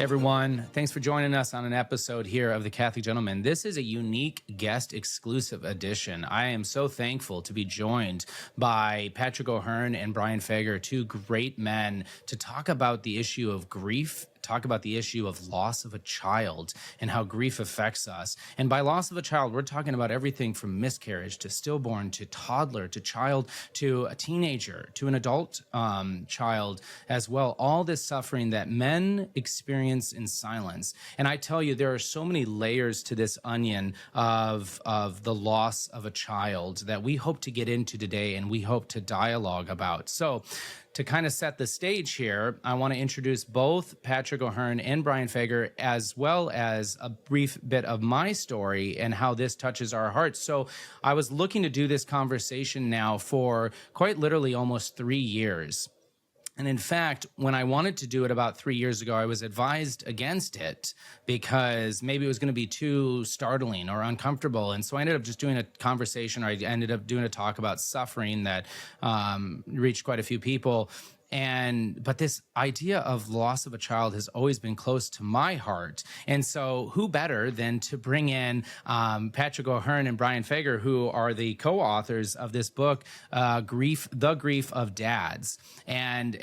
Everyone, thanks for joining us on an episode here of The Catholic Gentleman. This is a unique guest exclusive edition. I am so thankful to be joined by Patrick O'Hearn and Brian Fager, two great men, to talk about the issue of grief, talk about the issue of loss of a child and how grief affects us. And by loss of a child, we're talking about everything from miscarriage to stillborn to toddler to child to a teenager to an adult child as well. All this suffering that men experience in silence. And I tell you, there are so many layers to this onion of the loss of a child that we hope to get into today and we hope to dialogue about. So to kind of set the stage here, I want to introduce both Patrick O'Hearn and Brian Fager, as well as a brief bit of my story and how this touches our hearts. So I was looking to do this conversation now for quite literally almost 3 years. And in fact, when I wanted to do it about 3 years ago, I was advised against it because maybe it was going to be too startling or uncomfortable. And so I ended up just doing a conversation, or I ended up doing a talk about suffering that reached quite a few people. But this idea of loss of a child has always been close to my heart. And so who better than to bring in Patrick O'Hearn and Brian Fager, who are the co-authors of this book, The Grief of Dads. And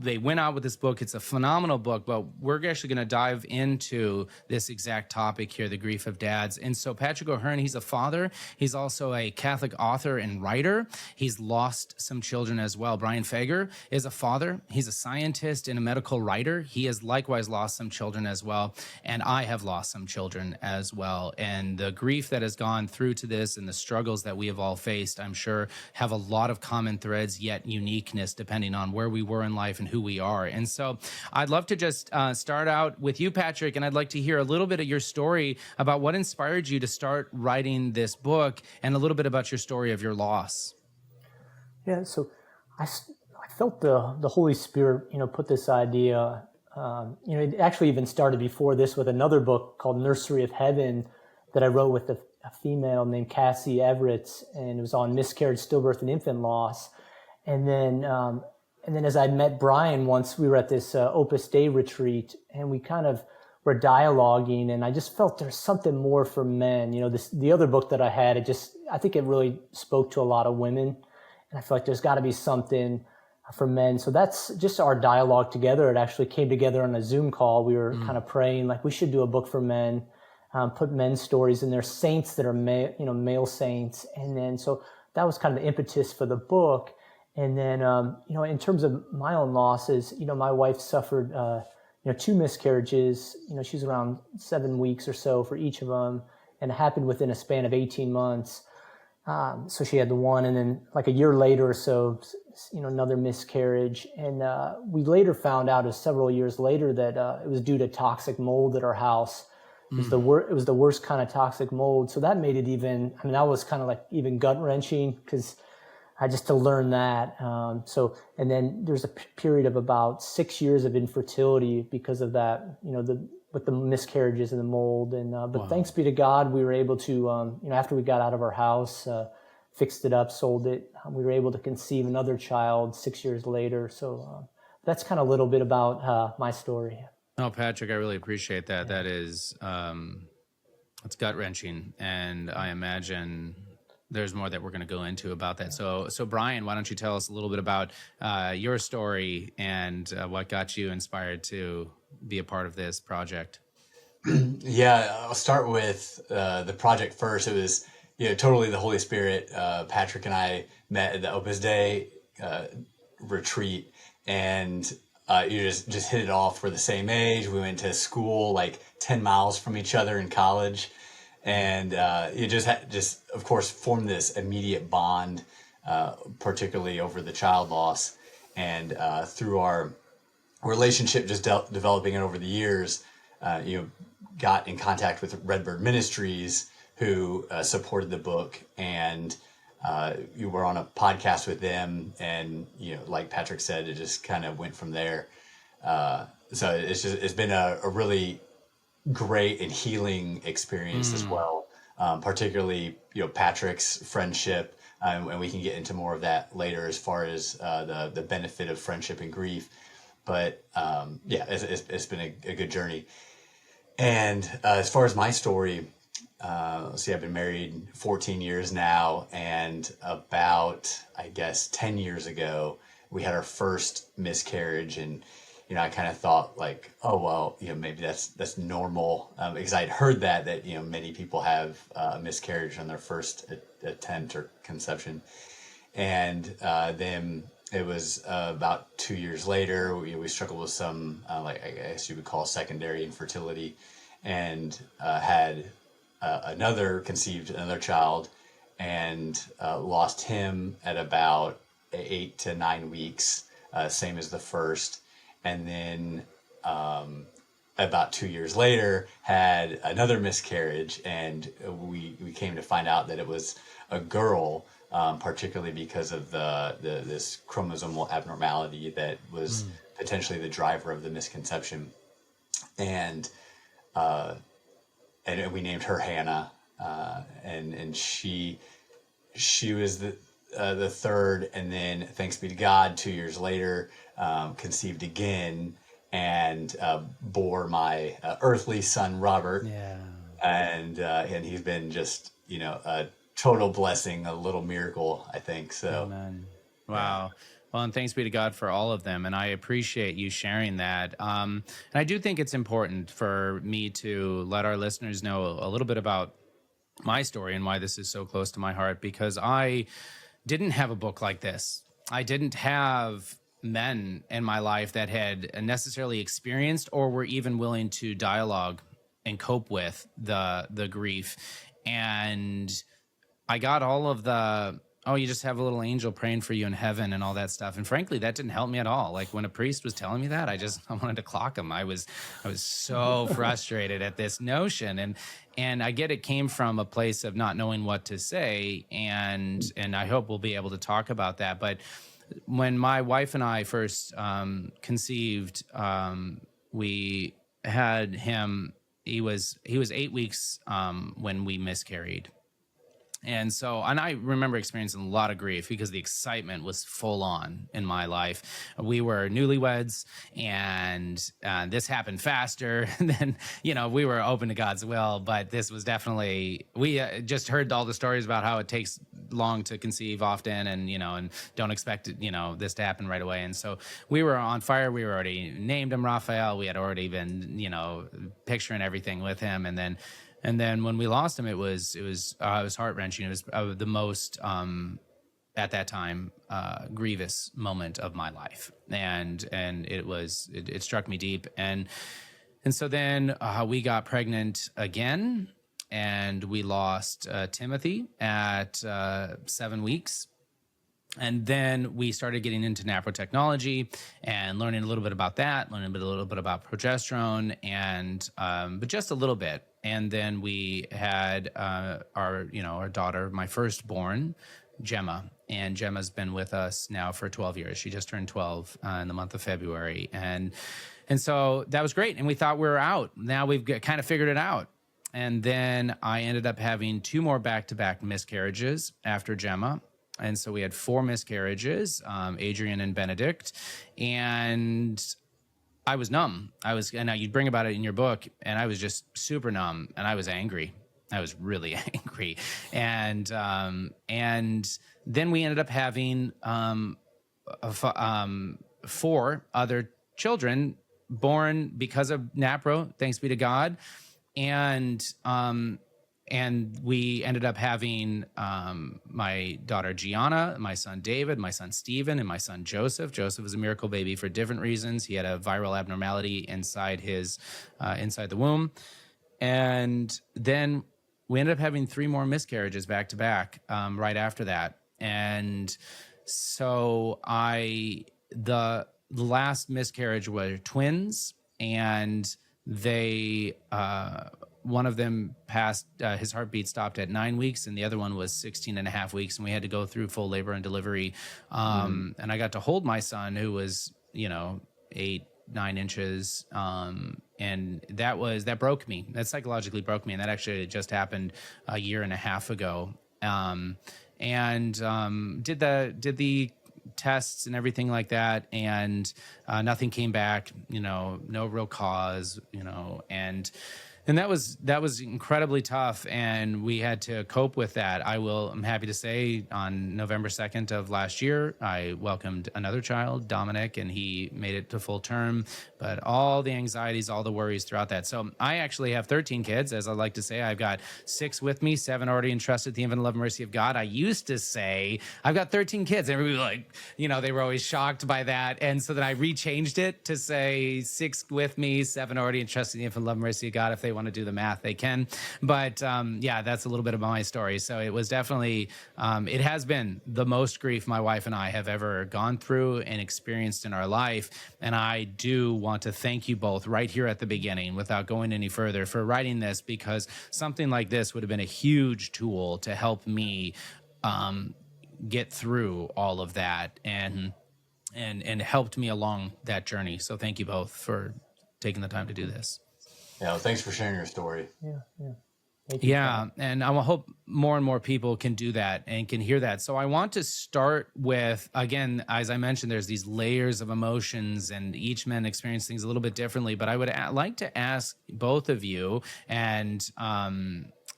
they went out with this book. It's a phenomenal book, but we're actually going to dive into this exact topic here, the grief of dads. And so Patrick O'Hearn, he's a father. He's also a Catholic author and writer. He's lost some children as well. Brian Fager is a father. He's a scientist and a medical writer. He has likewise lost some children as well. And I have lost some children as well. And the grief that has gone through to this and the struggles that we have all faced, I'm sure, have a lot of common threads, yet uniqueness depending on where we were in life and who we are. And so I'd love to just start out with you, Patrick, and I'd like to hear a little bit of your story about what inspired you to start writing this book and a little bit about your story of your loss. Yeah, so I felt the Holy Spirit, put this idea, it actually even started before this with another book called Nursery of Heaven that I wrote with a female named Cassie Everett, and it was on miscarriage, stillbirth, and infant loss. And then as I met Brian once, we were at this Opus Dei retreat, and we kind of were dialoguing, and I just felt there's something more for men. The other book that I had, I think it really spoke to a lot of women, and I feel like there's got to be something for men. So that's just our dialogue together. It actually came together on a Zoom call. We were kind of praying like we should do a book for men, put men's stories in there, saints that are male saints. And then, so that was kind of the impetus for the book. And then, in terms of my own losses, my wife suffered, 2 miscarriages. She's around 7 weeks or so for each of them, and it happened within a span of 18 months. So she had the one, and then like a year later or so, another miscarriage. And we later found out, several years later, that it was due to toxic mold at our house. It was the worst kind of toxic mold. So that made it even, that was kind of like even gut-wrenching, because I just to learn that. And then there's a period of about 6 years of infertility because of that, with the miscarriages and the mold. And but thanks be to God, we were able to, after we got out of our house, fixed it up, sold it, we were able to conceive another child 6 years later. So that's kind of a little bit about my story. Oh, Patrick, I really appreciate that. Yeah. That is, it's gut-wrenching, and I imagine there's more that we're going to go into about that. So Brian, why don't you tell us a little bit about your story and what got you inspired to be a part of this project? Yeah, I'll start with the project first. It was totally the Holy Spirit. Patrick and I met at the Opus Dei retreat, and you just hit it off. We're the same age. We went to school like 10 miles from each other in college, and you just of course formed this immediate bond, particularly over the child loss, and through our relationship just developing it over the years, got in contact with Redbird Ministries, who supported the book, and you were on a podcast with them, and like Patrick said, it just kind of went from there. So it's been a really great and healing experience as well, particularly Patrick's friendship, and we can get into more of that later as far as the benefit of friendship and grief. But yeah, it's been a good journey. And as far as my story, let's see, I've been married 14 years now, and about, I guess, 10 years ago, we had our first miscarriage. And, I kind of thought like, oh, well, maybe that's normal. Because I'd heard that, many people have a miscarriage on their first attempt or conception. And then it was about 2 years later, we struggled with some, like I guess you would call secondary infertility, and had conceived another child, and lost him at about 8 to 9 weeks, same as the first. And then about 2 years later, had another miscarriage, and we came to find out that it was a girl, particularly because of this chromosomal abnormality that was potentially the driver of the misconception. And we named her Hannah, and she was the third, and then thanks be to God, 2 years later, conceived again, and bore my earthly son Robert. Yeah. And he's been just a total blessing, a little miracle, I think. So. Amen. Wow. Well, and thanks be to God for all of them. And I appreciate you sharing that. And I do think it's important for me to let our listeners know a little bit about my story and why this is so close to my heart, because I didn't have a book like this. I didn't have men in my life that had necessarily experienced or were even willing to dialogue and cope with the grief. And I got all of the, oh, you just have a little angel praying for you in heaven and all that stuff. And frankly, that didn't help me at all. Like when a priest was telling me that, I wanted to clock him. I was so frustrated at this notion. And I get it came from a place of not knowing what to say. And I hope we'll be able to talk about that. But when my wife and I first conceived, we had him, he was 8 weeks when we miscarried. And I remember experiencing a lot of grief because the excitement was full on in my life. We were newlyweds, and this happened faster than, we were open to God's will. But this was definitely, we just heard all the stories about how it takes long to conceive often, and, and don't expect it, this to happen right away. And so we were on fire. We were already named him Raphael. We had already been, picturing everything with him. And then when we lost him, it was heart-wrenching. It was the most, at that time, grievous moment of my life. And it struck me deep. And so then we got pregnant again, and we lost Timothy at 7 weeks. And then we started getting into naprotechnology and learning a little bit about that, learning a little bit about progesterone, and but just a little bit. And then we had our daughter, my firstborn, Gemma. And Gemma's been with us now for 12 years. She just turned 12 in the month of February. And so that was great. And we thought we were out. Now we've kind of figured it out. And then I ended up having 2 more back-to-back miscarriages after Gemma. And so we had 4 miscarriages, Adrian and Benedict, and I was numb. And now you bring about it in your book, and I was just super numb, and I was angry. I was really angry. And then we ended up having 4 other children born because of Napro, thanks be to God. And we ended up having my daughter Gianna, my son David, my son Stephen, and my son Joseph. Joseph was a miracle baby for different reasons. He had a viral abnormality inside the womb. And then we ended up having 3 more miscarriages back to back right after that. And so the last miscarriage were twins, and they one of them passed, his heartbeat stopped at 9 weeks, and the other one was 16 and a half weeks, and we had to go through full labor and delivery. And I got to hold my son, who was 8, 9 inches, and that broke me. That psychologically broke me, and that actually just happened a year and a half ago. Did the tests and everything like that, and nothing came back. No real cause. And that was incredibly tough, and we had to cope with that. I'm happy to say on November 2nd of last year, I welcomed another child, Dominic, and he made it to full term. But all the anxieties, all the worries throughout that. So I actually have 13 kids, as I like to say. I've got 6 with me, 7 already entrusted to the infinite love and mercy of God. I used to say I've got 13 kids. Everybody was like, they were always shocked by that. And so then I rechanged it to say 6 with me, 7 already entrusted to the infinite love and mercy of God. If they want to do the math, they can. But yeah, that's a little bit of my story. So it was definitely, it has been the most grief my wife and I have ever gone through and experienced in our life. And I do want to thank you both right here at the beginning, without going any further, for writing this, because something like this would have been a huge tool to help me get through all of that and helped me along that journey. So thank you both for taking the time to do this. Yeah, well, thanks for sharing your story. Yeah. Thank you, Yeah, Tom. and I hope more and more people can do that and can hear that. So I want to start with, again, as I mentioned, there's these layers of emotions, and each man experience things a little bit differently. But I would like to ask both of you, and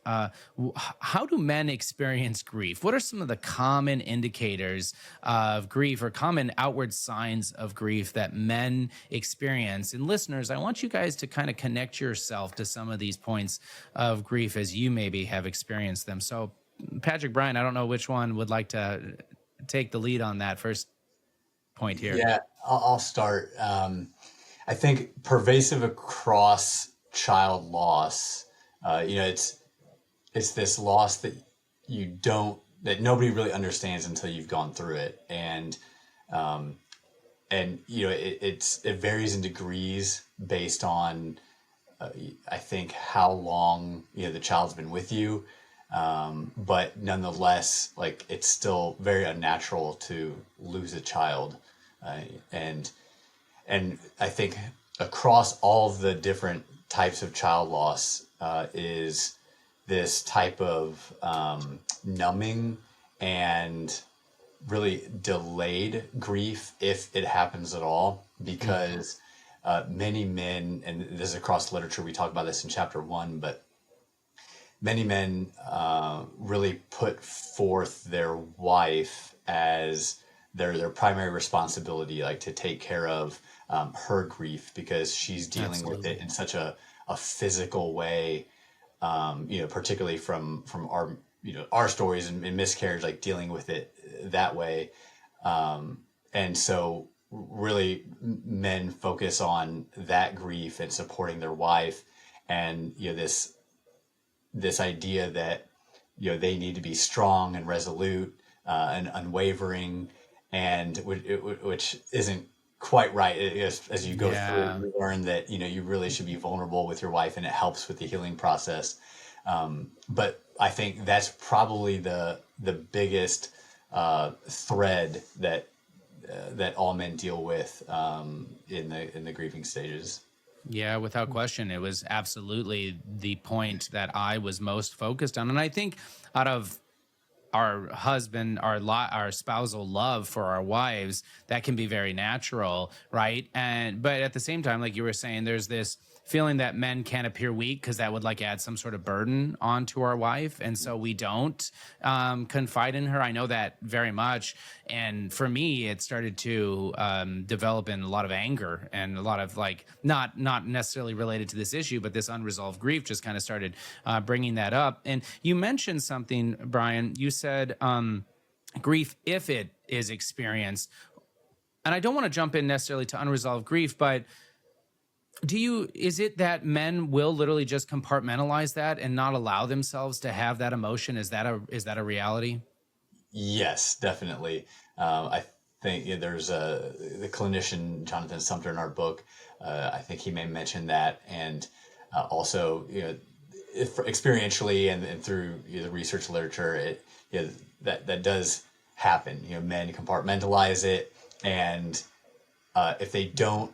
how do men experience grief? What are some of the common indicators of grief, or common outward signs of grief that men experience? And listeners, I want you guys to kind of connect yourself to some of these points of grief as you maybe have experienced them. So Patrick, Brian, I don't know which one would like to take the lead on that first point here. Yeah, I'll start. I think pervasive across child loss, it's this loss that that nobody really understands until you've gone through it. And it varies in degrees based on, I think, how long, the child's been with you. But nonetheless, like, it's still very unnatural to lose a child. And I think across all of the different types of child loss, is this type of numbing and really delayed grief, if it happens at all, because many men, and this is across literature, we talk about this in chapter 1, but many men really put forth their wife as their primary responsibility, like to take care of her grief, because she's dealing with it in such a physical way. Particularly from our stories and miscarriage, like dealing with it that way. And so really men focus on that grief and supporting their wife, and, this idea that, they need to be strong and resolute, and unwavering, and which isn't quite right. As you go through, you learn that, you really should be vulnerable with your wife, and it helps with the healing process. But I think that's probably the biggest thread that all men deal with in the grieving stages. Yeah, without question. It was absolutely the point that I was most focused on. And I think out of our husband, our spousal love for our wives, that can be very natural, right? But at the same time, like you were saying, there's this feeling that men can't appear weak, because that would add some sort of burden onto our wife, and so we don't confide in her. I know that very much, and for me, it started to develop in a lot of anger, and a lot of not necessarily related to this issue, but this unresolved grief just kind of started bringing that up. And you mentioned something, Brian. You said grief, if it is experienced, and I don't want to jump in necessarily to unresolved grief, but is it that men will literally just compartmentalize that and not allow themselves to have that emotion? Is that a reality? Yes, definitely. I think there's the clinician Jonathan Sumter in our book. I think he may mention that, and also, if experientially and through the research literature, that does happen. Men compartmentalize it, and if they don't,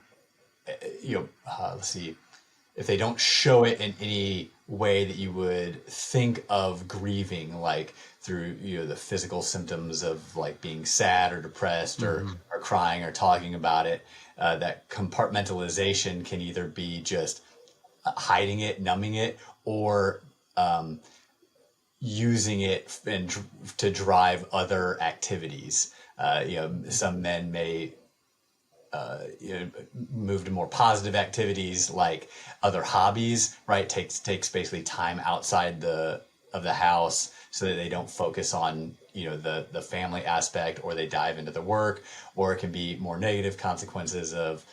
if they don't show it in any way that you would think of grieving, like through, the physical symptoms of like being sad or depressed or crying or talking about it, that compartmentalization can either be just hiding it, numbing it, or using it to drive other activities. Some men may move to more positive activities like other hobbies, right? Takes basically time outside of the house so that they don't focus on the family aspect, or they dive into the work, or it can be more negative consequences of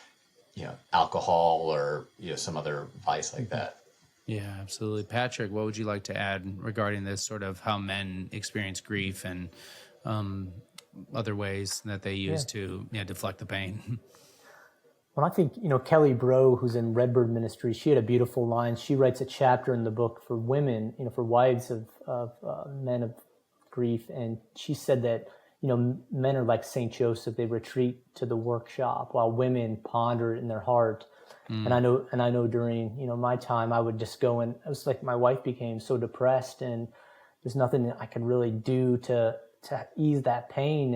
alcohol or some other vice like that. Yeah, absolutely. Patrick, what would you like to add regarding this, sort of how men experience grief and other ways that they use to deflect the pain? Well, I think, Kelly Bro, who's in Redbird Ministry, she had a beautiful line. She writes a chapter in the book for women, for wives of men of grief. And she said that, men are like St. Joseph. They retreat to the workshop while women ponder it in their heart. And I know during, my time, I would just go, and it was like my wife became so depressed, and there's nothing I could really do to ease that pain.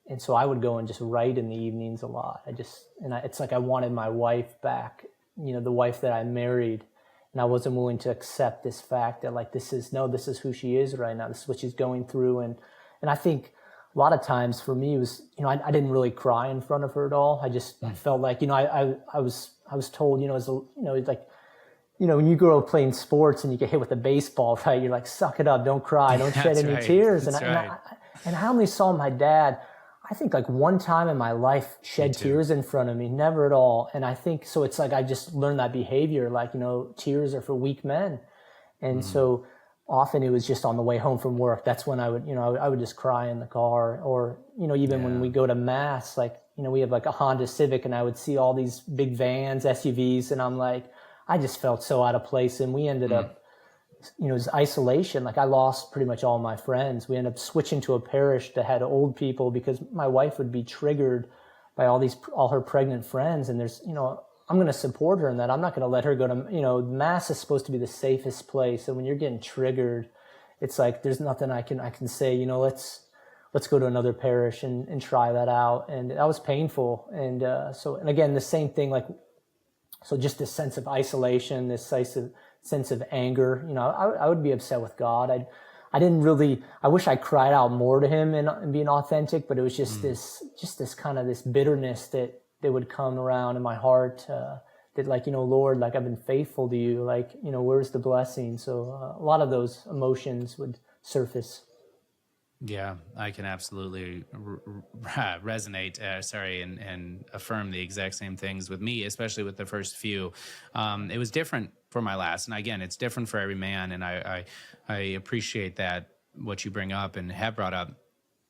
And so I would go and just write in the evenings a lot. It's like I wanted my wife back, the wife that I married. And I wasn't willing to accept this fact that like, this is who she is right now. This is what she's going through. And I think a lot of times for me it was, I didn't really cry in front of her at all. I felt like, I was told, like, when you grow up playing sports and you get hit with a baseball, right? You're like, suck it up, don't cry, don't shed any tears. And I only saw my dad, I think like one time in my life, shed tears in front of me, never at all. And I think, so it's like, I just learned that behavior, like, tears are for weak men. And so often it was just on the way home from work. That's when I would just cry in the car, or, even when we go to mass, like, we have like a Honda Civic, and I would see all these big vans, SUVs. And I'm like, I just felt so out of place. And we ended up, it was isolation. Like I lost pretty much all my friends. We ended up switching to a parish that had old people, because my wife would be triggered by all her pregnant friends. And there's, I'm going to support her in that. I'm not going to let her go to, mass is supposed to be the safest place. And when you're getting triggered, it's like, there's nothing I can say, let's go to another parish and try that out. And that was painful. And and again, the same thing, like, so just this sense of isolation, this sense of anger, I would be upset with God. I wish I cried out more to him and being authentic, but it was just this kind of this bitterness that would come around in my heart, that like, Lord, like I've been faithful to you, like, where's the blessing? So a lot of those emotions would surface. Yeah, I can absolutely resonate, and affirm the exact same things with me, especially with the first few. It was different for my last. And again, it's different for every man. And I appreciate that, what you bring up and have brought up.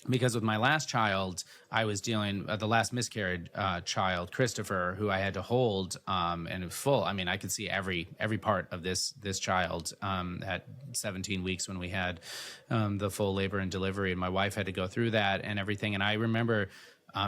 Because with my last child, I was dealing the last miscarried child, Christopher, who I had to hold and full. I mean, I could see every part of this child at 17 weeks when we had the full labor and delivery, and my wife had to go through that and everything. And I remember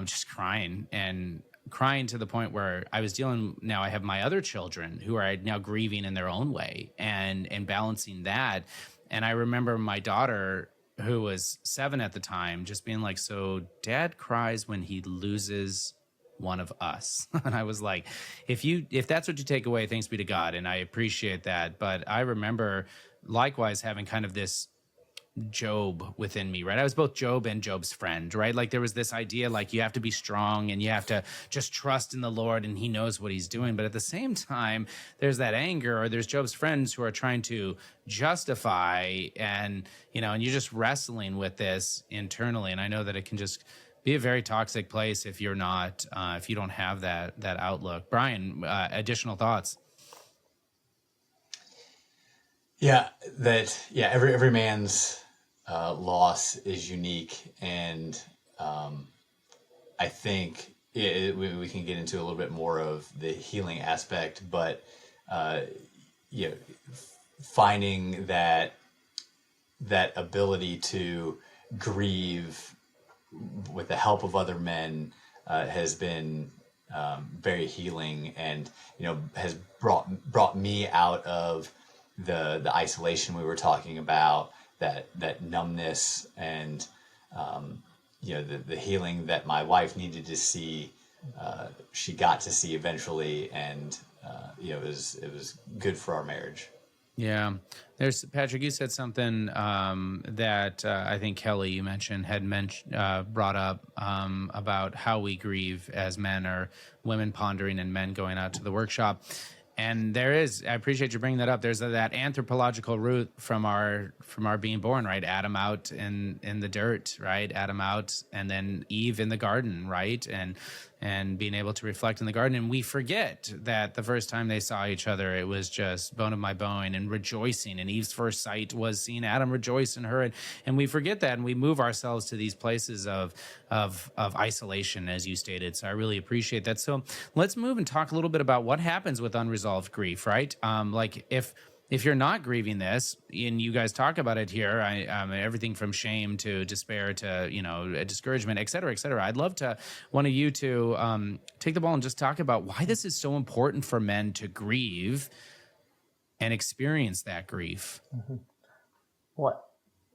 just crying to the point where I was now I have my other children who are now grieving in their own way and balancing that. And I remember my daughter, who was 7 at the time, just being like, so dad cries when he loses one of us. And I was like, if that's what you take away, thanks be to God. And I appreciate that. But I remember likewise having kind of this Job within me, right? I was both Job and Job's friend, right? Like there was this idea, like you have to be strong and you have to just trust in the Lord and he knows what he's doing. But at the same time, there's that anger, or there's Job's friends who are trying to justify and you're just wrestling with this internally. And I know that it can just be a very toxic place if you're not, if you don't have that outlook. Brian, additional thoughts? Every man's loss is unique, and I think we can get into a little bit more of the healing aspect, but finding that ability to grieve with the help of other men has been very healing, and has brought me out of the isolation we were talking about, that numbness, and the healing that my wife needed to see, she got to see eventually, and it was good for our marriage. Yeah. There's Patrick, you said something that I think Kelly, you mentioned, brought up about how we grieve as men, or women pondering and men going out to the workshop. And I appreciate you bringing that up. There's that anthropological root from our being born, right? Adam out in the dirt, right? Adam out, and then Eve in the garden, right? And being able to reflect in the garden. And we forget that the first time they saw each other, it was just bone of my bone and rejoicing. And Eve's first sight was seeing Adam rejoice in her. And we forget that, and we move ourselves to these places of isolation, as you stated. So I really appreciate that. So let's move and talk a little bit about what happens with unresolved grief, right? Like if you're not grieving this, and you guys talk about it here, everything from shame to despair to discouragement, et cetera, et cetera. I'd love to one of you to take the ball and just talk about why this is so important for men to grieve and experience that grief. Mm-hmm. What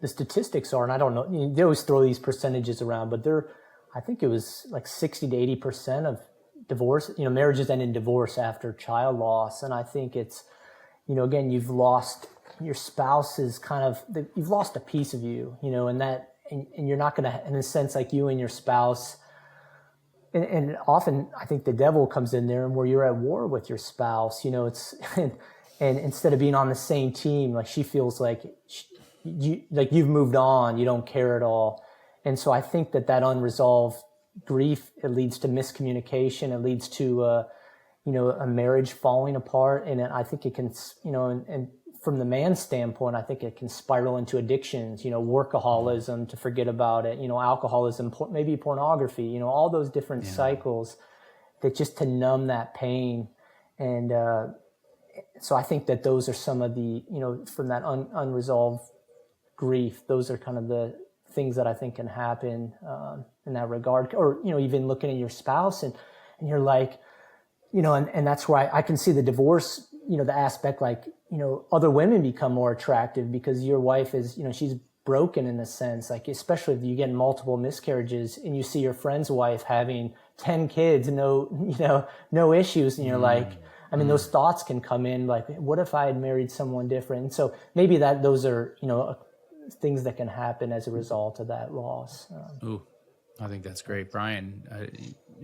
the statistics are, and I don't know, they always throw these percentages around, but I think it was like 60 to 80% of divorce, marriages end in divorce after child loss. And I think it's, again, you've lost your spouse is you've lost a piece of you, and you're not going to, in a sense, like you and your spouse. And often I think the devil comes in there, and where you're at war with your spouse, it's, and instead of being on the same team, like she feels like you've moved on, you don't care at all. And so I think that unresolved grief, it leads to miscommunication. It leads to, a marriage falling apart. And I think it can, and from the man's standpoint, I think it can spiral into addictions, workaholism, to forget about it, alcoholism, maybe pornography, all those different cycles that just to numb that pain. And so I think that those are some of the, from that unresolved grief, those are kind of the things that I think can happen in that regard. Or, even looking at your spouse and you're like, and that's why I can see the divorce, the aspect, like, other women become more attractive because your wife is, she's broken in a sense, like, especially if you get multiple miscarriages and you see your friend's wife having 10 kids, no issues. And you're like, those thoughts can come in, like, what if I had married someone different? And so maybe those are, things that can happen as a result of that loss. Ooh, I think that's great. Brian,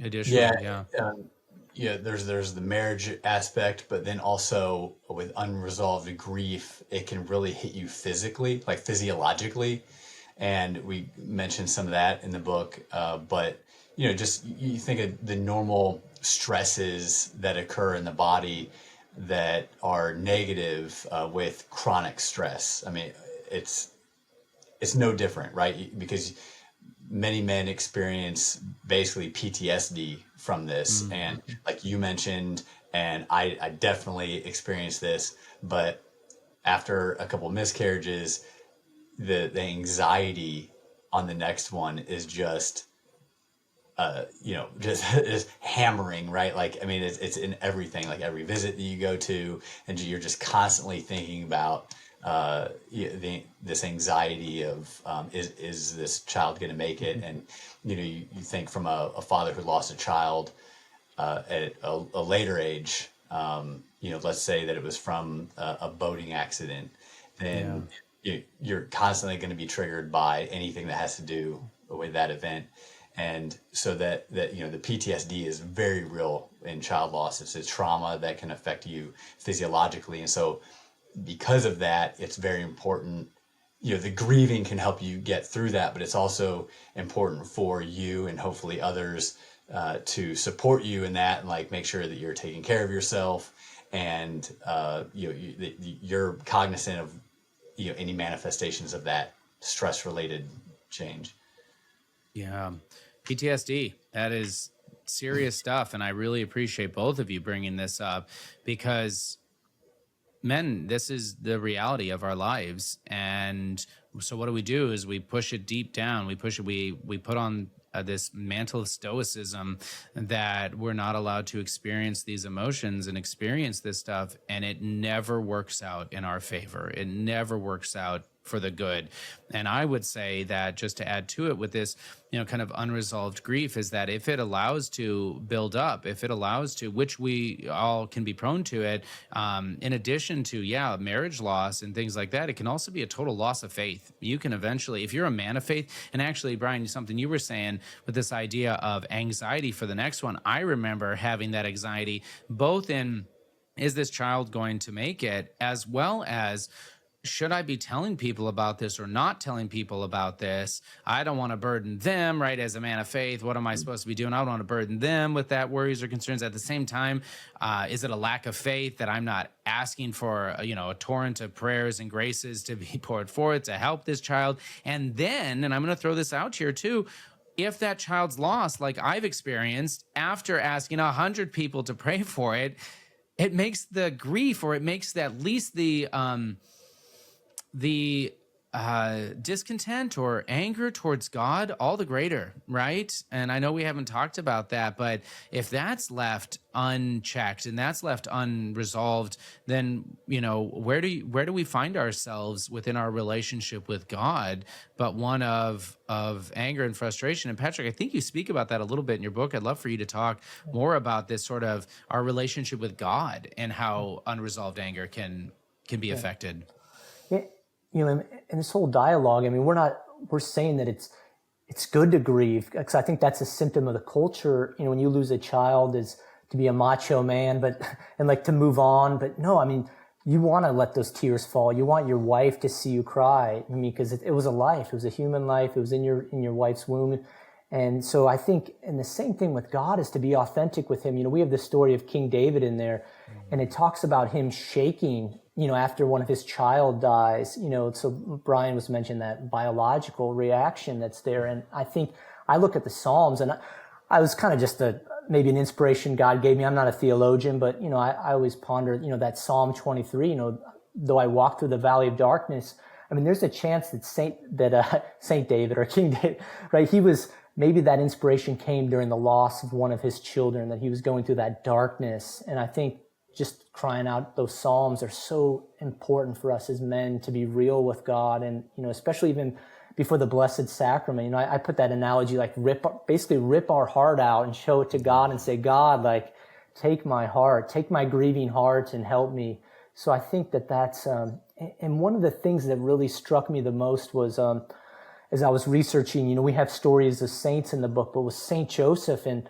additionally, there's the marriage aspect, but then also with unresolved grief, it can really hit you physically, like physiologically. And we mentioned some of that in the book. But, just you think of the normal stresses that occur in the body that are negative with chronic stress. I mean, it's no different, right? Because many men experience basically PTSD from this. Mm-hmm. And like you mentioned, and I definitely experienced this, but after a couple of miscarriages, the anxiety on the next one is just, just hammering, right? Like, it's in everything, like every visit that you go to, and you're just constantly thinking about this anxiety of is this child going to make it? And you think from a father who lost a child at a later age, let's say that it was from a boating accident, then you're constantly going to be triggered by anything that has to do with that event. And so that the PTSD is very real in child loss. It's a trauma that can affect you physiologically, and so because of that, it's very important. The grieving can help you get through that, but it's also important for you and hopefully others to support you in that, and like make sure that you're taking care of yourself, and you're cognizant of any manifestations of that stress-related change. Yeah, PTSD, that is serious stuff, and I really appreciate both of you bringing this up, because men, this is the reality of our lives. And so what do? Is we push it deep down. We push it. We put on this mantle of stoicism that we're not allowed to experience these emotions and experience this stuff, and it never works out in our favor. It never works out for the good. And I would say that, just to add to it, with this, kind of unresolved grief, is that if it allows to build up, if it allows to, which we all can be prone to it, in addition to, marriage loss and things like that, it can also be a total loss of faith. You can eventually, if you're a man of faith, and actually, Brian, something you were saying with this idea of anxiety for the next one, I remember having that anxiety both in, is this child going to make it, as well as, should I be telling people about this or not telling people about this? I don't want to burden them, right? As a man of faith, what am I supposed to be doing? I don't want to burden them with that worries or concerns. At the same time, is it a lack of faith that I'm not asking for, a torrent of prayers and graces to be poured forth to help this child? And then, and I'm going to throw this out here too, if that child's lost, like I've experienced, after asking 100 people to pray for it, it makes the grief, or it makes at least the discontent or anger towards God all the greater, right? And I know we haven't talked about that, but if that's left unchecked and that's left unresolved, then where do we find ourselves within our relationship with God, but one of anger and frustration? And Patrick, I think you speak about that a little bit in your book. I'd love for you to talk more about this sort of our relationship with God and how unresolved anger can be affected. In this whole dialogue, I mean, we're saying that it's good to grieve, because I think that's a symptom of the culture. When you lose a child, is to be a macho man, and like to move on. But no, I mean, you want to let those tears fall. You want your wife to see you cry. I mean, because it was a life, it was a human life. It was in your wife's womb. And so I think, and the same thing with God, is to be authentic with him. We have the story of King David in there, and it talks about him shaking, after one of his child dies, so Brian was mentioning that biological reaction that's there. And I think I look at the Psalms, and I was kind of just maybe an inspiration God gave me. I'm not a theologian, but, I always ponder, that Psalm 23, though I walk through the valley of darkness. I mean, there's a chance that Saint David, or King David, right? Maybe that inspiration came during the loss of one of his children, that he was going through that darkness. And I think just crying out those Psalms are so important for us as men, to be real with God. And, especially even before the Blessed Sacrament, I put that analogy, like basically rip our heart out and show it to God and say, God, like, take my heart, take my grieving heart and help me. So I think that's, and one of the things that really struck me the most was, as I was researching, we have stories of saints in the book, but with Saint Joseph, and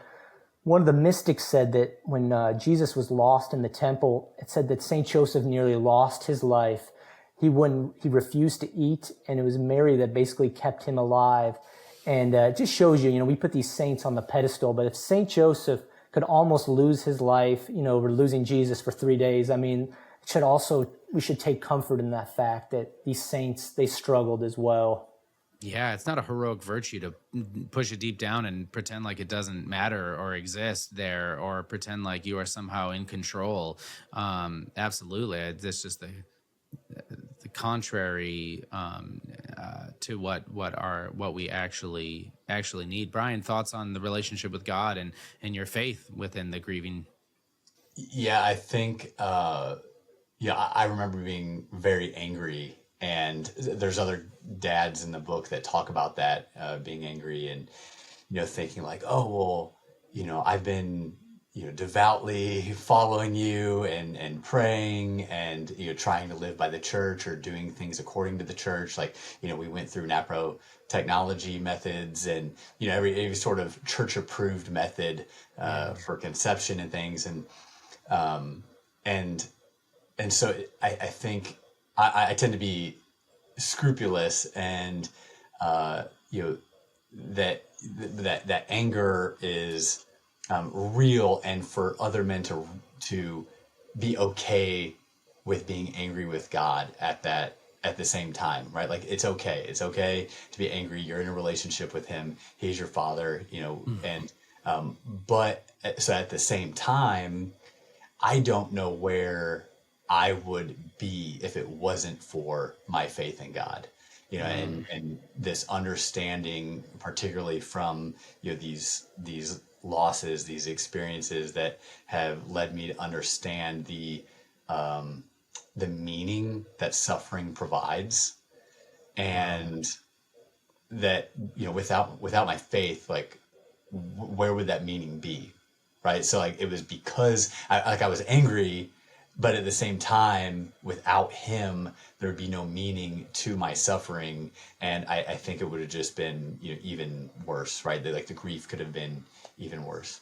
one of the mystics said that when Jesus was lost in the temple, it said that Saint Joseph nearly lost his life. He refused to eat, and it was Mary that basically kept him alive. And it just shows you, we put these saints on the pedestal, but if Saint Joseph could almost lose his life, over losing Jesus for 3 days, I mean, we should take comfort in that fact that these saints, they struggled as well. Yeah, it's not a heroic virtue to push it deep down and pretend like it doesn't matter or exist there, or pretend like you are somehow in control. Absolutely, it's just the contrary to what we actually need. Brian, thoughts on the relationship with God and your faith within the grieving? Yeah, I think I remember being very angry. And there's other dads in the book that talk about that, being angry and, thinking like, oh, well, I've been, devoutly following you and praying and, trying to live by the church or doing things according to the church. Like, we went through NAPRO technology methods and, every sort of church approved method for conception and things. And so I think, I tend to be scrupulous, and that anger is real, and for other men to be okay with being angry with God at the same time, right? Like it's okay to be angry. You're in a relationship with him. He's your father, and but so at the same time, I don't know where I would be if it wasn't for my faith in God. and this understanding, particularly from, these losses, these experiences that have led me to understand the meaning that suffering provides, and that, without my faith, like, where would that meaning be? Right. So, like, it was because I was angry, but at the same time, without him, there would be no meaning to my suffering. And I think it would have just been, even worse, right? Like, the grief could have been even worse.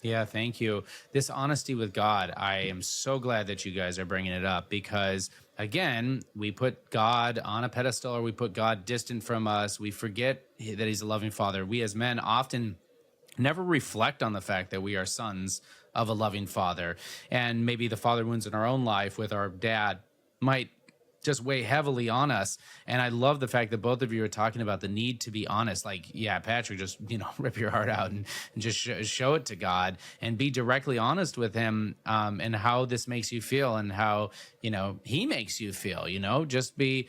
Yeah, thank you. This honesty with God, I am so glad that you guys are bringing it up, because, again, we put God on a pedestal, or we put God distant from us. We forget that he's a loving father. We as men often never reflect on the fact that we are sons of a loving father. And maybe the father wounds in our own life with our dad might just weigh heavily on us. And I love the fact that both of you are talking about the need to be honest. Like, yeah, Patrick, just, rip your heart out and just show it to God and be directly honest with him, and how this makes you feel, and how, he makes you feel, just be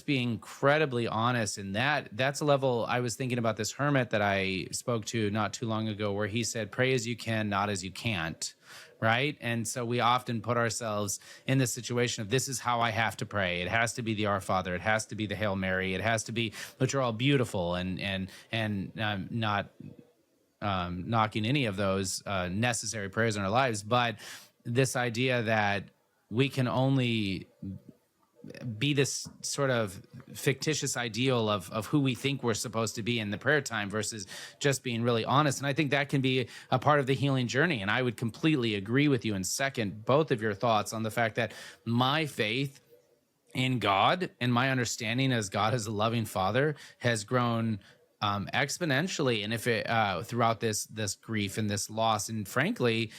incredibly honest. And that's a level. I was thinking about this hermit that I spoke to not too long ago, where he said, pray as you can, not as you can't. Right. And so we often put ourselves in this situation of, this is how I have to pray. It has to be the Our Father. It has to be the Hail Mary. It has to be, which are all beautiful, and not knocking any of those necessary prayers in our lives. But this idea that we can only be this sort of fictitious ideal of who we think we're supposed to be in the prayer time, versus just being really honest. And I think that can be a part of the healing journey. And I would completely agree with you and second both of your thoughts on the fact that my faith in God and my understanding as God as a loving father has grown exponentially. And if it throughout this grief and this loss, and frankly,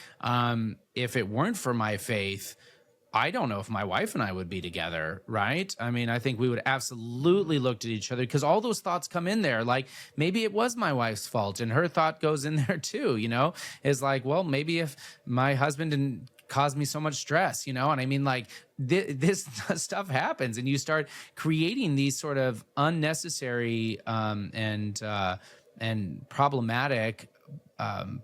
if it weren't for my faith, I don't know if my wife and I would be together, right? I mean, I think we would absolutely look at each other, because all those thoughts come in there. Like, maybe it was my wife's fault, and her thought goes in there too, is like, well, maybe if my husband didn't cause me so much stress, and I mean, like, this stuff happens, and you start creating these sort of unnecessary and problematic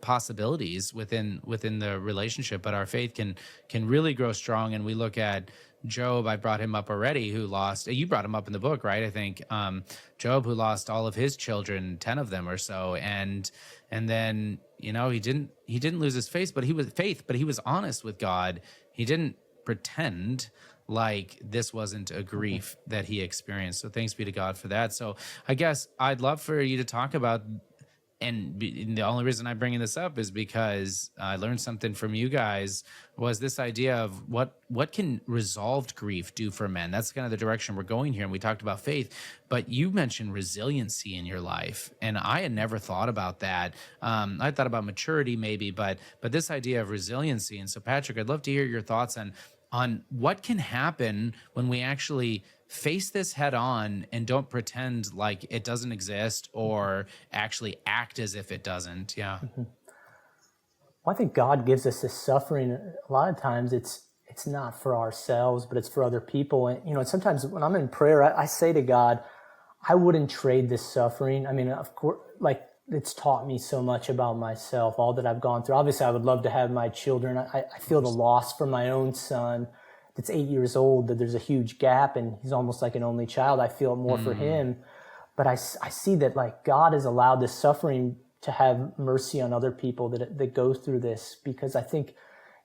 possibilities within the relationship. But our faith can really grow strong. And we look at Job. I brought him up already, who lost, you brought him up in the book, right? I think Job, who lost all of his children, 10 of them or so, and then he didn't lose his faith, but he was honest with God. He didn't pretend like this wasn't a grief that he experienced. So thanks be to God for that. So I guess I'd love for you to talk about, and the only reason I'm bringing this up is because I learned something from you guys, was this idea of what can resolved grief do for men. That's kind of the direction we're going here. And we talked about faith, but you mentioned resiliency in your life. And I had never thought about that. I thought about maturity maybe, but this idea of resiliency. And so, Patrick, I'd love to hear your thoughts on what can happen when we actually face this head on and don't pretend like it doesn't exist, or actually act as if it doesn't. Yeah. Mm-hmm. Well, I think God gives us this suffering. A lot of times it's not for ourselves, but it's for other people. And, sometimes when I'm in prayer, I say to God, I wouldn't trade this suffering. I mean, of course, like, it's taught me so much about myself, all that I've gone through. Obviously, I would love to have my children. I feel the loss for my own son that's 8 years old, that there's a huge gap, and he's almost like an only child. I feel it more for him. But I see that, like, God has allowed this suffering to have mercy on other people that go through this, because I think,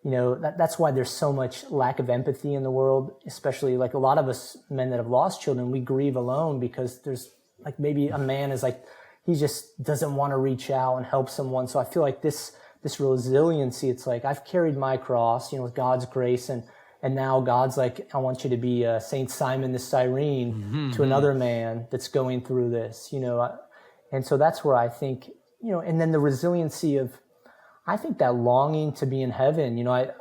that's why there's so much lack of empathy in the world, especially, like, a lot of us men that have lost children, we grieve alone, because there's, like, maybe a man is like, he just doesn't want to reach out and help someone. So I feel like this resiliency, it's like, I've carried my cross, with God's grace, and now God's like, I want you to be Saint Simon the Cyrene to another man that's going through this, and so that's where I think, and then the resiliency of, I think that longing to be in heaven. I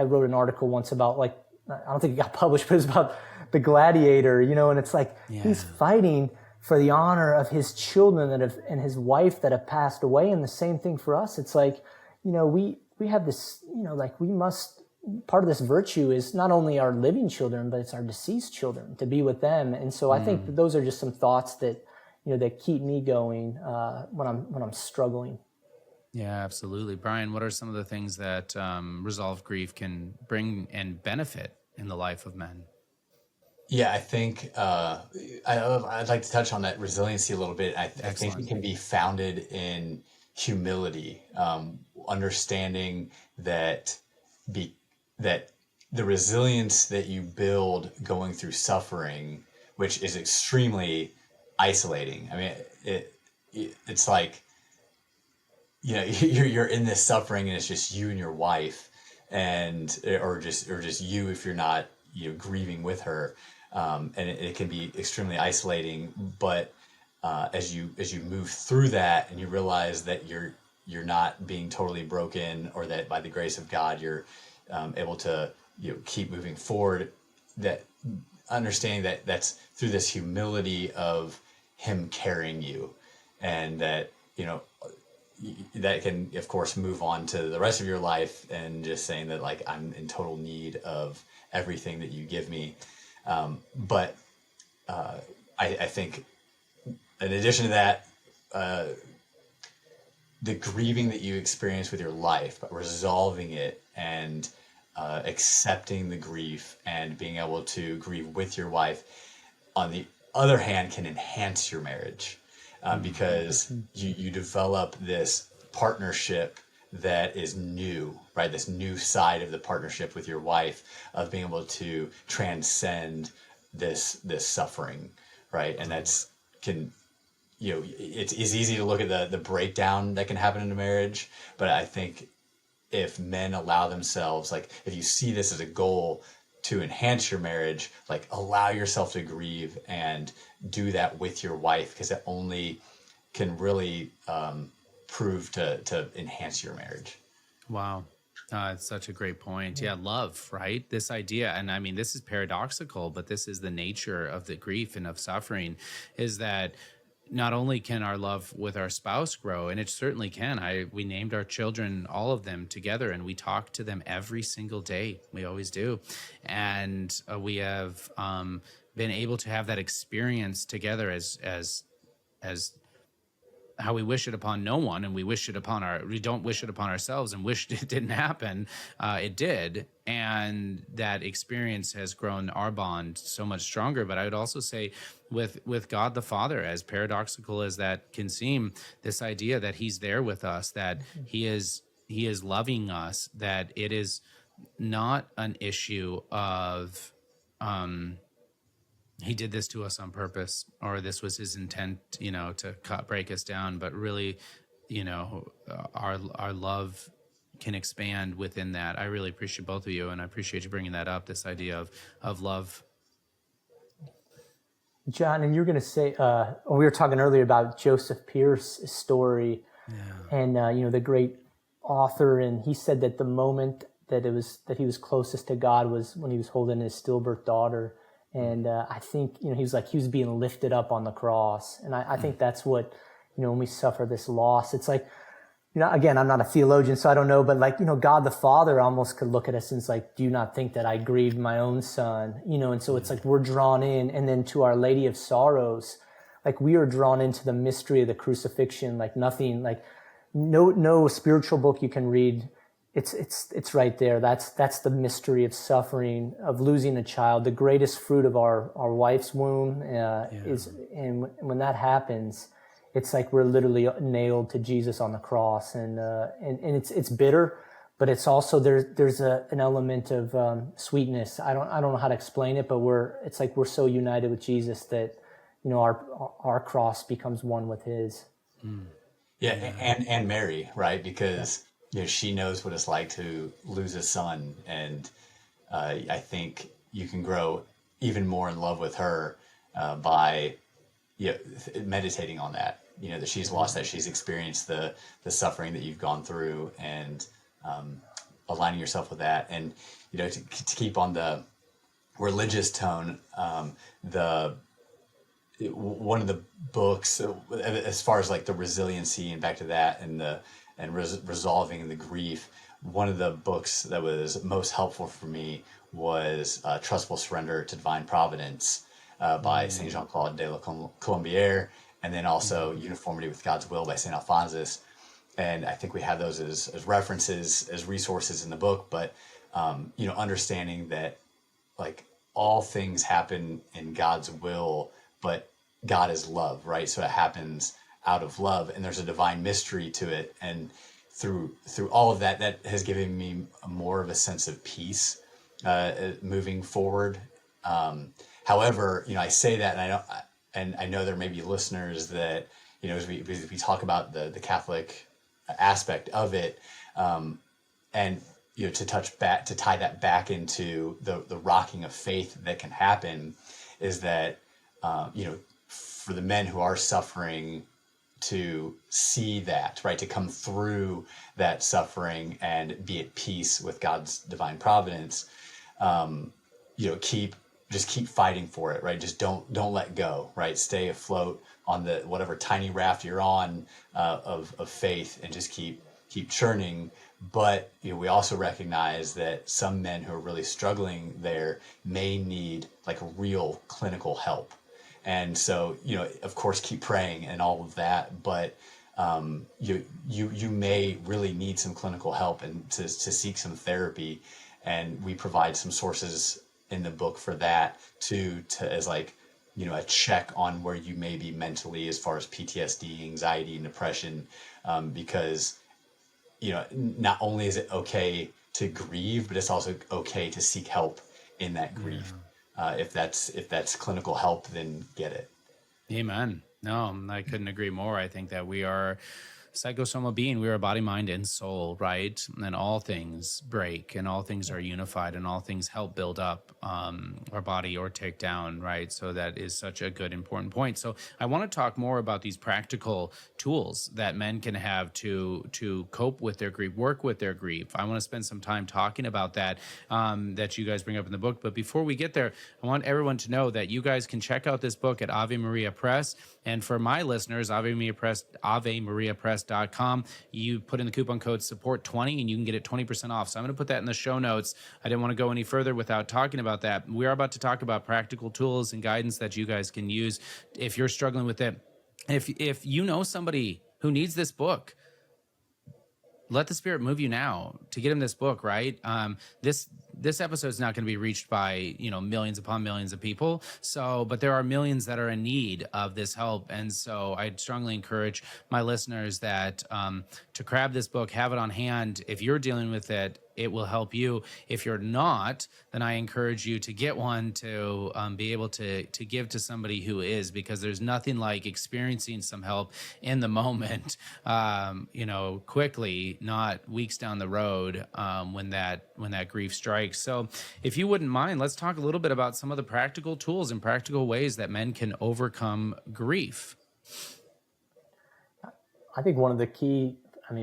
wrote an article once about, like, I don't think it got published, but it's about the gladiator, and it's like, he's fighting for the honor of his children and his wife that have passed away. And the same thing for us. It's like, we have this, like, we must part of this virtue is not only our living children, but it's our deceased children, to be with them. And so I think that those are just some thoughts that, that keep me going when I'm struggling. Yeah, absolutely. Brian, what are some of the things that resolved grief can bring and benefit in the life of men? Yeah, I think I'd like to touch on that resiliency a little bit. I think Excellent. it can be founded in humility, understanding that that the resilience that you build going through suffering, which is extremely isolating. I mean, it's like, you're in this suffering and it's just you and your wife, and or just you if you're not grieving with her, and it can be extremely isolating. But as you move through that and you realize that you're not being totally broken, or that by the grace of God you're able to keep moving forward, that understanding that that's through this humility of him carrying you, and that that can of course move on to the rest of your life, and just saying that, like, I'm in total need of everything that you give me. But I think in addition to that, the grieving that you experience with your life, but resolving it and accepting the grief and being able to grieve with your wife, on the other hand, can enhance your marriage, because you develop this partnership that is new, right? This new side of the partnership with your wife, of being able to transcend this suffering, right? And that's it's easy to look at the breakdown that can happen in a marriage, but I think if men allow themselves, like, if you see this as a goal to enhance your marriage, like, allow yourself to grieve and do that with your wife, because it only can really prove to enhance your marriage. Wow. It's such a great point. Yeah, love, right? This idea, and I mean, this is paradoxical, but this is the nature of the grief and of suffering, is that not only can our love with our spouse grow, and it certainly can. We named our children, all of them, together, and we talk to them every single day. We always do. And we have been able to have that experience together as how we wish it upon no one, and we don't wish it upon ourselves, and wish it didn't happen. It did. And that experience has grown our bond so much stronger. But I would also say with God the Father, as paradoxical as that can seem, this idea that he's there with us, that he is loving us, that it is not an issue of, he did this to us on purpose, or this was his intent, to break us down. But really, our love can expand within that. I really appreciate both of you, and I appreciate you bringing that up, this idea of love. John, and you're going to say, we were talking earlier about Joseph Pierce's story, and the great author, and he said that the moment that he was closest to God was when he was holding his stillbirth daughter. And I think, he was being lifted up on the cross. And I think that's what, when we suffer this loss, it's like, again, I'm not a theologian, so I don't know, but God the Father almost could look at us and it's like, do you not think that I grieved my own son? And so it's like we're drawn in. And then to Our Lady of Sorrows, like we are drawn into the mystery of the crucifixion, like nothing, like no spiritual book you can read. It's right there. That's the mystery of suffering, of losing a child. The greatest fruit of our wife's womb is, and when that happens, it's like we're literally nailed to Jesus on the cross, and it's bitter, but it's also there's an element of sweetness. I don't know how to explain it, but it's like we're so united with Jesus that our cross becomes one with His. Yeah, and Mary, right? Because she knows what it's like to lose a son, and I think you can grow even more in love with her by meditating on that. That she's lost that, she's experienced the suffering that you've gone through, and aligning yourself with that. And to keep on the religious tone, one of the books, as far as like the resiliency and back to that, and resolving the grief, one of the books that was most helpful for me was Trustful Surrender to Divine Providence by St. Jean-Claude de la Colombière, and then also Uniformity with God's Will by St. Alphonsus. And I think we have those as references, as resources in the book, but understanding that like all things happen in God's will, but God is love, right? So it happens out of love, and there's a divine mystery to it. And through all of that, that has given me more of a sense of peace moving forward. However, I say that, and I know there may be listeners that, as we talk about the Catholic aspect of it, and to tie that back into the rocking of faith that can happen, is that for the men who are suffering, to see that, right, to come through that suffering and be at peace with God's divine providence, keep fighting for it, right? Just don't let go, right? Stay afloat on the whatever tiny raft you're on of faith, and just keep churning. But we also recognize that some men who are really struggling there may need like real clinical help. And so, of course, keep praying and all of that, but you may really need some clinical help and to seek some therapy. And we provide some sources in the book for that to as like, a check on where you may be mentally as far as PTSD, anxiety, and depression, because, not only is it okay to grieve, but it's also okay to seek help in that grief. If that's clinical help, then get it. Amen. No, I couldn't agree more. I think that we are psychosoma being. We are body, mind, and soul, right? And all things break, and all things are unified, and all things help build up our body or take down, right? So that is such a good, important point. So I want to talk more about these practical tools that men can have to cope with their grief, work with their grief. I want to spend some time talking about that that you guys bring up in the book. But before we get there, I want everyone to know that you guys can check out this book at Ave Maria Press. And for my listeners, AveMariaPress.com, you put in the coupon code support20 and you can get it 20% off. So I'm going to put that in the show notes. I didn't want to go any further without talking about that. We are about to talk about practical tools and guidance that you guys can use if you're struggling with it. If you know somebody who needs this book, let the Spirit move you now to get him this book, right? This episode is not going to be reached by, millions upon millions of people. So, but there are millions that are in need of this help. And so I'd strongly encourage my listeners that to grab this book, have it on hand. If you're dealing with it, it will help you. If you're not, then I encourage you to get one to be able to give to somebody who is, because there's nothing like experiencing some help in the moment, quickly, not weeks down the road when that grief strikes. So if you wouldn't mind, let's talk a little bit about some of the practical tools and practical ways that men can overcome grief. I think one of the key,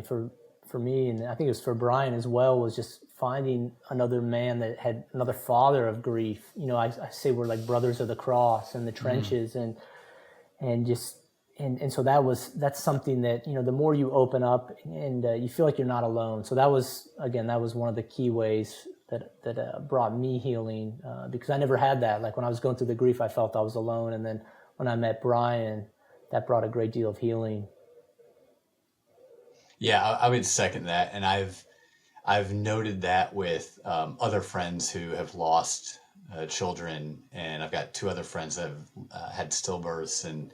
for me, and I think it was for Brian as well, was just finding another man that had another father of grief. I say we're like brothers of the cross in the trenches, and so that's something that, the more you open up and you feel like you're not alone. So that was one of the key ways that brought me healing, because I never had that. Like when I was going through the grief, I felt I was alone. And then when I met Brian, that brought a great deal of healing. Yeah, I would second that. And I've noted that with other friends who have lost children, and I've got two other friends that have had stillbirths, and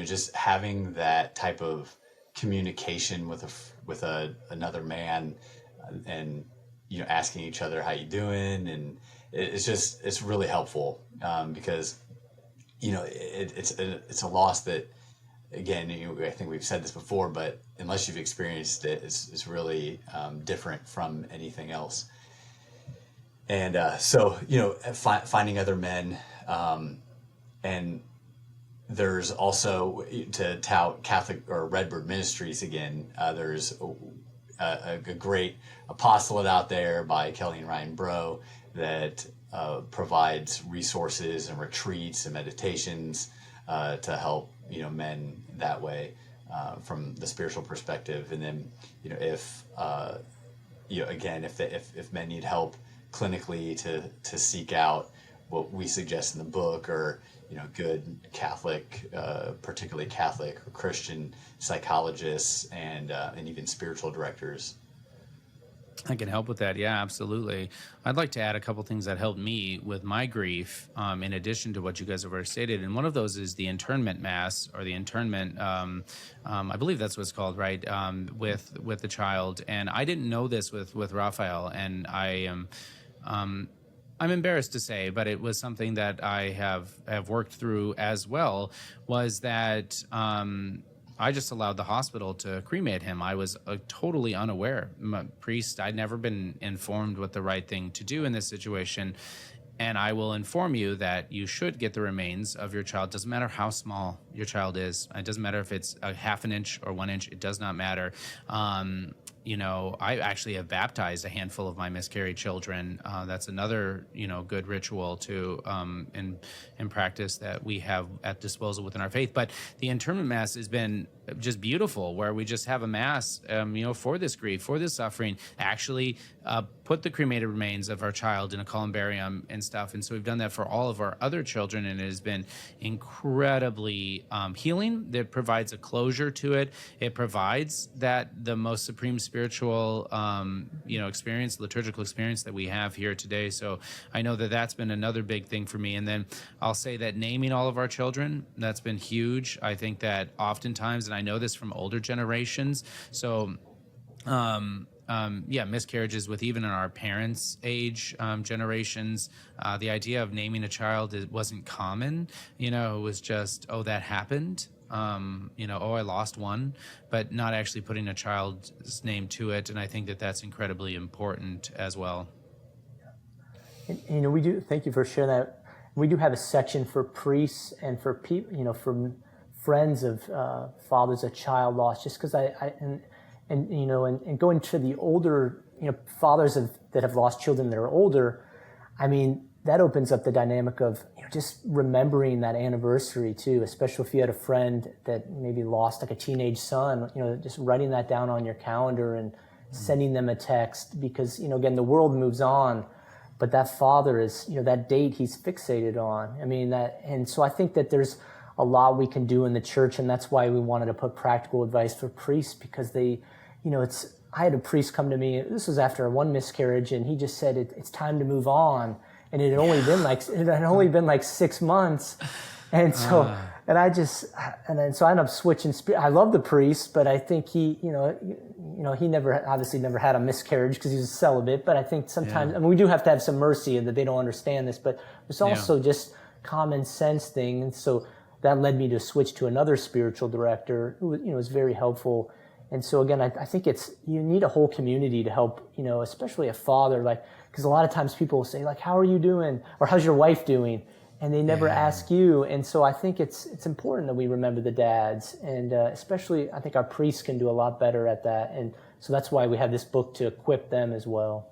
just having that type of communication with another man, and asking each other how you doing, and it's really helpful, because it's a loss that, again, I think we've said this before, but unless you've experienced it, it's really different from anything else. And so finding other men, and there's also, to tout Catholic or Redbird Ministries again, there's a great apostolate out there by Kelly and Ryan Bro that provides resources and retreats and meditations to help men that way. from the spiritual perspective. And then, if again, if men need help clinically to seek out what we suggest in the book, or good Catholic, particularly Catholic or Christian psychologists and even spiritual directors. I can help with that. Yeah, absolutely. I'd like to add a couple things that helped me with my grief, in addition to what you guys have already stated. And one of those is the internment mass, or the internment. I believe that's what it's called, right? With the child. And I didn't know this with Raphael, and I'm embarrassed to say, but it was something that I have worked through as well. Was that I just allowed the hospital to cremate him. I was totally unaware. I'm a priest. I'd never been informed what the right thing to do in this situation. And I will inform you that you should get the remains of your child. Doesn't matter how small your child is. It doesn't matter if it's a half an inch or 1 inch. It does not matter. I actually have baptized a handful of my miscarried children. That's another, good ritual to in practice that we have at disposal within our faith. But the internment mass has been just beautiful, where we just have a mass, for this grief, for this suffering, actually put the cremated remains of our child in a columbarium and stuff. And so we've done that for all of our other children, and it has been incredibly healing. That provides a closure to it. It provides that the most supreme spiritual, experience, liturgical experience that we have here today. So I know that that's been another big thing for me. And then I'll say that naming all of our children, that's been huge. I think that oftentimes, and I know this from older generations, so miscarriages with even in our parents' age generations, the idea of naming a child, it wasn't common. It was just, oh, that happened. I lost one, but not actually putting a child's name to it. And I think that that's incredibly important as well. And, we do, thank you for sharing that. We do have a section for priests and for people, for friends of fathers of child loss, just because and going to the older, fathers that have lost children that are older, I mean, that opens up the dynamic of just remembering that anniversary too, especially if you had a friend that maybe lost like a teenage son, just writing that down on your calendar and sending them a text, because, again, the world moves on, but that father is, that date he's fixated on. I mean, and so I think that there's a lot we can do in the church, and that's why we wanted to put practical advice for priests, because they, I had a priest come to me, this was after one miscarriage, and he just said, it's time to move on. And it had only been like 6 months. And so, so I ended up switching. I love the priest, but I think he, he obviously never had a miscarriage because he was celibate. But I think sometimes, I mean, we do have to have some mercy and that they don't understand this, but there's also just common sense thing. And so that led me to switch to another spiritual director who, was very helpful. And so again, I think you need a whole community to help, especially a father, because a lot of times people will say, how are you doing? Or how's your wife doing? And they never ask you. And so I think it's important that we remember the dads. And especially, I think our priests can do a lot better at that. And so that's why we have this book to equip them as well.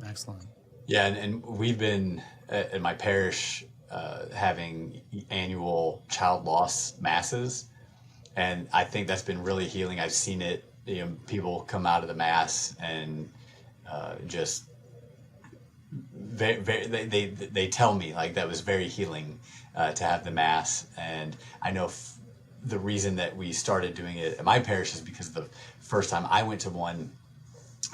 Excellent. Yeah, and we've been at my parish having annual child loss masses. And I think that's been really healing. I've seen it, people come out of the mass and just they tell me that was very healing to have the mass. And I know the reason that we started doing it at my parish is because the first time I went to one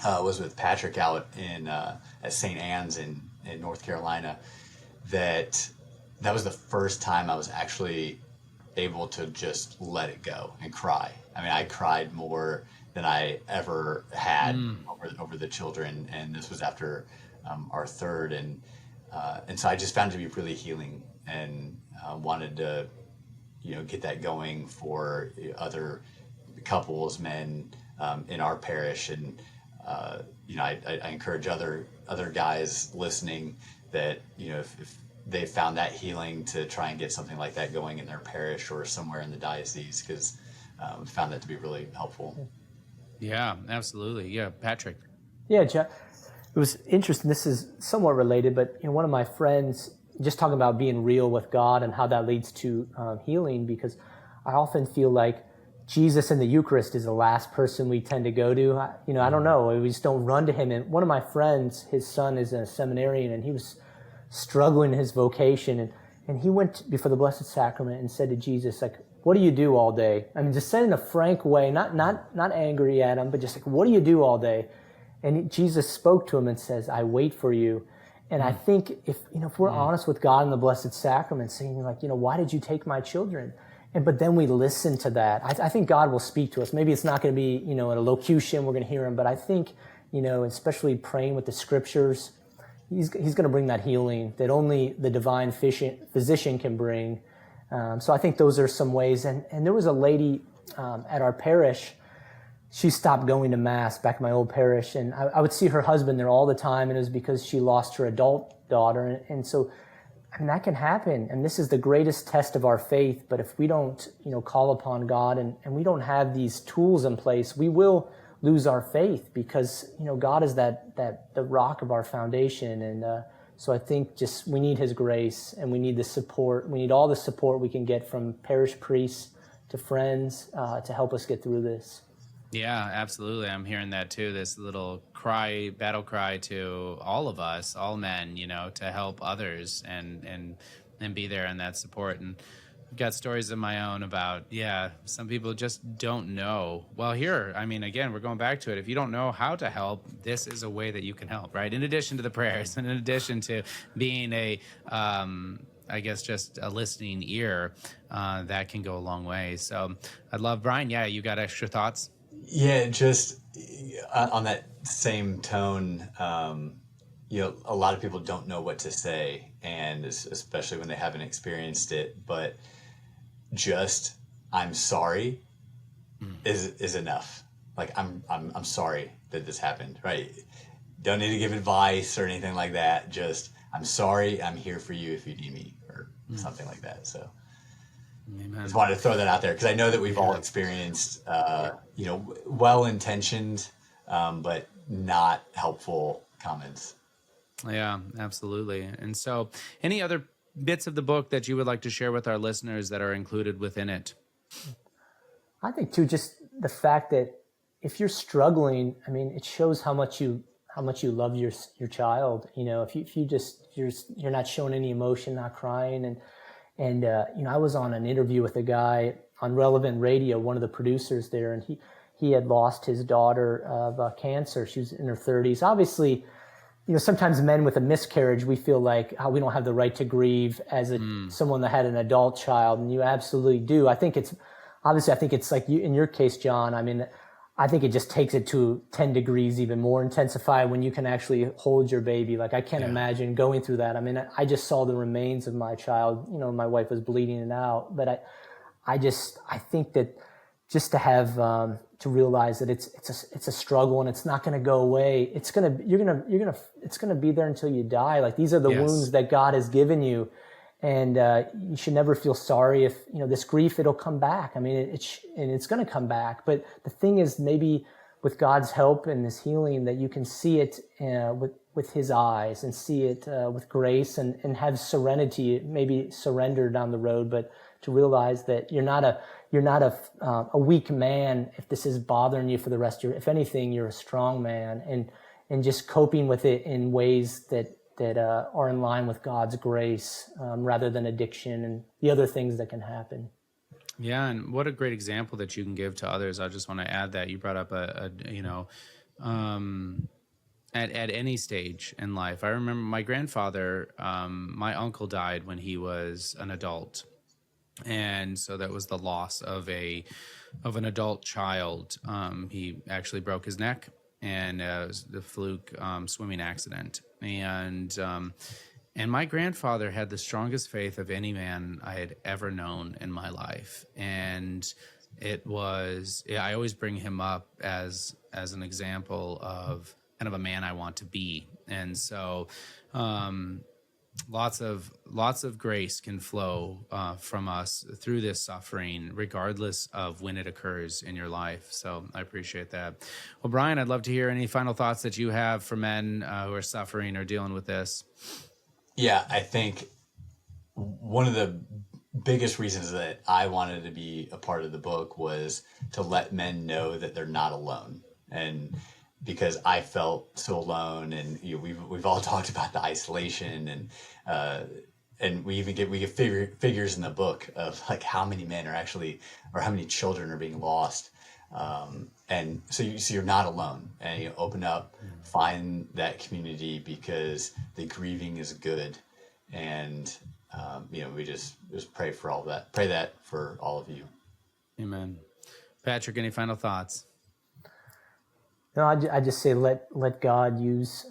was with Patrick out at St. Anne's in North Carolina. That was the first time I was actually able to just let it go and cry. I mean, I cried more than I ever had over the children, and this was after our third, and so I just found it to be really healing, and wanted to, get that going for other couples, men in our parish, and I encourage other guys listening that if they found that healing, to try and get something like that going in their parish or somewhere in the diocese, because found that to be really helpful. Yeah, absolutely. Yeah, Patrick. Yeah, Jeff. It was interesting. This is somewhat related, but one of my friends, just talking about being real with God and how that leads to healing, because I often feel like Jesus in the Eucharist is the last person we tend to go to. I don't know. We just don't run to him. And one of my friends, his son is a seminarian, and he was struggling in his vocation. And he went before the Blessed Sacrament and said to Jesus, like, what do you do all day? I mean, just said in a frank way, not angry at him, but just like, what do you do all day? And Jesus spoke to him and says, I wait for you. And I think if we're honest with God in the Blessed Sacrament, saying like, why did you take my children? But then we listen to that. I think God will speak to us. Maybe it's not going to be, in a locution, we're going to hear him. But I think, especially praying with the scriptures, he's going to bring that healing that only the divine physician can bring. So I think those are some ways. And there was a lady at our parish. She stopped going to Mass back in my old parish. And I would see her husband there all the time. And it was because she lost her adult daughter. And so, I mean, that can happen. And this is the greatest test of our faith. But if we don't, call upon God and we don't have these tools in place, we will lose our faith because, God is the rock of our foundation. And so I think just we need his grace and we need the support. We need all the support we can get from parish priests to friends to help us get through this. Yeah, absolutely. I'm hearing that too. This little battle cry to all of us, all men, to help others and be there in that support. And I've got stories of my own about, some people just don't know. Well, here, I mean, again, we're going back to it. If you don't know how to help, this is a way that you can help, right? In addition to the prayers and in addition to being just a listening ear, that can go a long way. So I'd love, Brian, you got extra thoughts? Yeah, just on that same tone, a lot of people don't know what to say, and especially when they haven't experienced it. But just "I'm sorry" is enough. Like I'm sorry that this happened. Right? Don't need to give advice or anything like that. Just "I'm sorry. I'm here for you if you need me," or something like that. So. Amen. Just wanted to throw that out there because I know that we've all experienced, well-intentioned, but not helpful comments. Yeah, absolutely. And so any other bits of the book that you would like to share with our listeners that are included within it? I think too, just the fact that if you're struggling, I mean, it shows how much you love your child. If you're not showing any emotion, not crying. And I was on an interview with a guy on Relevant Radio, one of the producers there, and he had lost his daughter of cancer. She was in her 30s. Obviously, sometimes men with a miscarriage, we feel like we don't have the right to grieve as someone that had an adult child, and you absolutely do. I think it's like you, in your case, John. I mean, I think it just takes it to 10 degrees even more intensified when you can actually hold your baby. Like, I can't imagine going through that. I mean, I just saw the remains of my child. My wife was bleeding it out. But I think that just to have, to realize that it's a struggle and it's not going to go away. It's going to be there until you die. Like, these are the wounds that God has given you. And you should never feel sorry if, this grief, it'll come back. I mean, it's going to come back. But the thing is, maybe with God's help and this healing, that you can see it with his eyes and see it with grace and have serenity, maybe surrender down the road, but to realize that you're not a weak man if this is bothering you for the rest of your, if anything, you're a strong man, and just coping with it in ways that are in line with God's grace, rather than addiction and the other things that can happen. Yeah, and what a great example that you can give to others. I just want to add that you brought up at any stage in life. I remember my grandfather, my uncle died when he was an adult, and so that was the loss of an adult child. He actually broke his neck, and it was the fluke swimming accident. And my grandfather had the strongest faith of any man I had ever known in my life. And I always bring him up as an example of kind of a man I want to be. And so, lots of grace can flow from us through this suffering, regardless of when it occurs in your life. So I appreciate that. Well, Brian, I'd love to hear any final thoughts that you have for men who are suffering or dealing with this. Yeah, I think one of the biggest reasons that I wanted to be a part of the book was to let men know that they're not alone. And because I felt so alone, and we've all talked about the isolation, and we get figures in the book of like how many men are actually, or how many children are being lost. And so you're not alone, and you open up, find that community, because the grieving is good. And we just pray for all that. Pray that for all of you. Amen. Patrick, any final thoughts? No, I just say let God use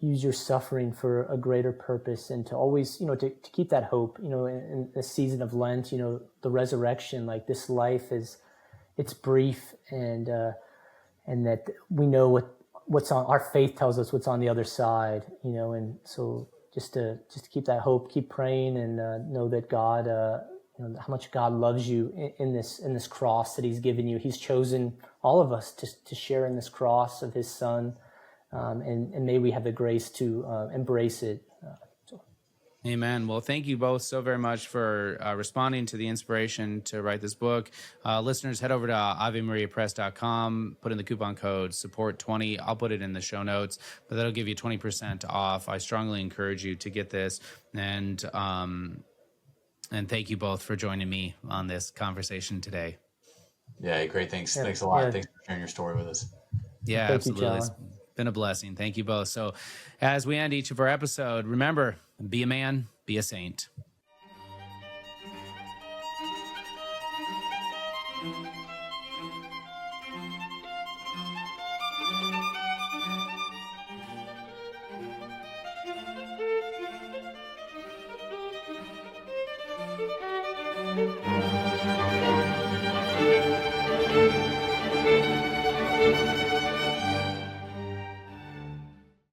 your suffering for a greater purpose, and to always, to keep that hope, in the season of Lent, the resurrection, like this life it's brief, and that we know what's on, our faith tells us what's on the other side, and so just to keep that hope, keep praying, and know that God, how much God loves you in this cross that He's given you. He's chosen all of us to share in this cross of His Son, and may we have the grace to embrace it. Amen. Well, thank you both so very much for responding to the inspiration to write this book. Listeners, head over to avemariapress.com, put in the coupon code support20. I'll put it in the show notes, but that'll give you 20% off. I strongly encourage you to get this. And thank you both for joining me on this conversation today. Yeah, great. Thanks. Yeah. Thanks a lot. Yeah. Thanks for sharing your story with us. Yeah, Thank absolutely. You, it's been a blessing. Thank you both. So as we end each of our episode, remember, be a man, be a saint.